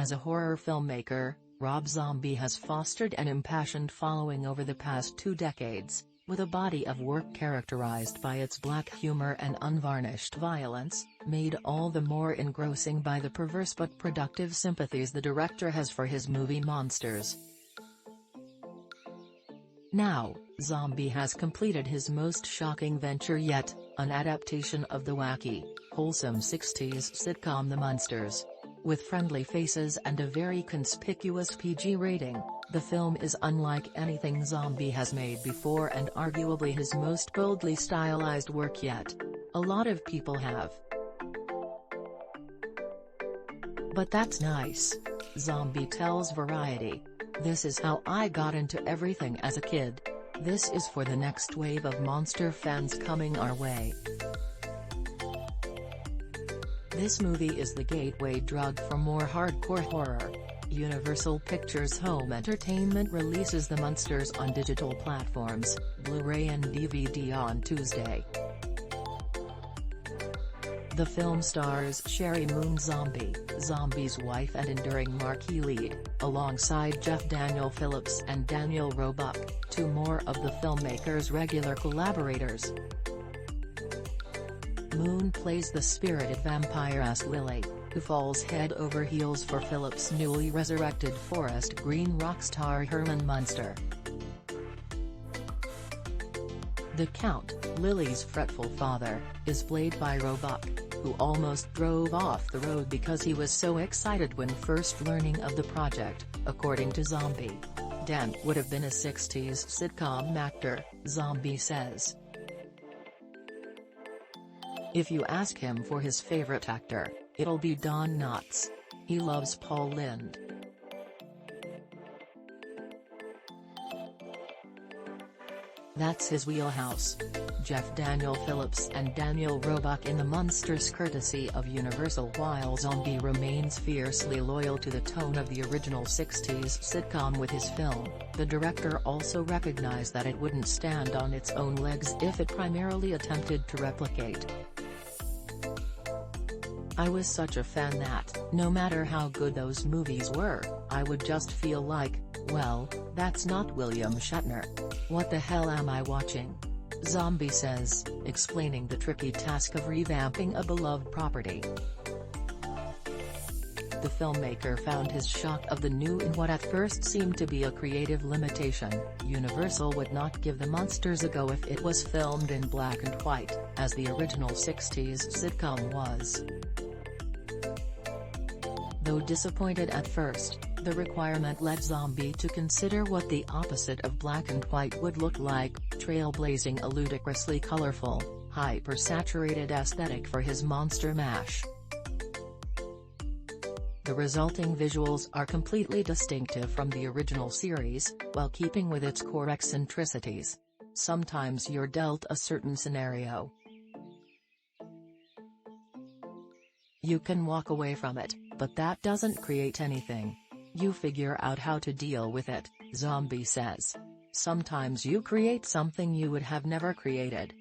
As a horror filmmaker, Rob Zombie has fostered an impassioned following over the past 2 decades, with a body of work characterized by its black humor and unvarnished violence, made all the more engrossing by the perverse but productive sympathies the director has for his movie monsters. Now, Zombie has completed his most shocking venture yet, an adaptation of the wacky, wholesome 60s sitcom The Munsters. With friendly faces and a very conspicuous PG rating, the film is unlike anything Zombie has made before and arguably his most boldly stylized work yet. A lot of people have. But that's nice. Zombie tells Variety. This is how I got into everything as a kid. This is for the next wave of monster fans coming our way. This movie is the gateway drug for more hardcore horror. Universal Pictures Home Entertainment releases The Munsters on digital platforms, Blu-ray and DVD on Tuesday. The film stars Sheri Moon Zombie, Zombie's wife and enduring marquee lead, alongside Jeff Daniel Phillips and Daniel Roebuck, 2 more of the filmmaker's regular collaborators. Moon plays the spirited vampiress Lily, who falls head over heels for Phillips' newly resurrected forest green rock star Herman Munster. The Count, Lily's fretful father, is played by Roebuck, who almost drove off the road because he was so excited when first learning of the project, according to Zombie. Dan would have been a 60s sitcom actor, Zombie says. If you ask him for his favorite actor, it'll be Don Knotts. He loves Paul Lynde. That's his wheelhouse. Jeff Daniel Phillips and Daniel Roebuck in the Munsters'Courtesy of UniversalWhile. Zombie remains fiercely loyal to the tone of the original 60s sitcom with his film. The director also recognized that it wouldn't stand on its own legs if it primarily attempted to replicate. I was such a fan that, no matter how good those movies were, I would just feel like, well, that's not William Shatner. What the hell am I watching? Zombie says, explaining the tricky task of revamping a beloved property. The filmmaker found his shot of the new in what at first seemed to be a creative limitation. Universal would not give The Munsters a go if it was filmed in black and white, as the original 60s sitcom was. Though disappointed at first, the requirement led Zombie to consider what the opposite of black and white would look like, trailblazing a ludicrously colorful, hyper-saturated aesthetic for his monster mash. The resulting visuals are completely distinctive from the original series, while keeping with its core eccentricities. Sometimes you're dealt a certain scenario. You can walk away from it, but that doesn't create anything. You figure out how to deal with it, Zombie says. Sometimes you create something you would have never created.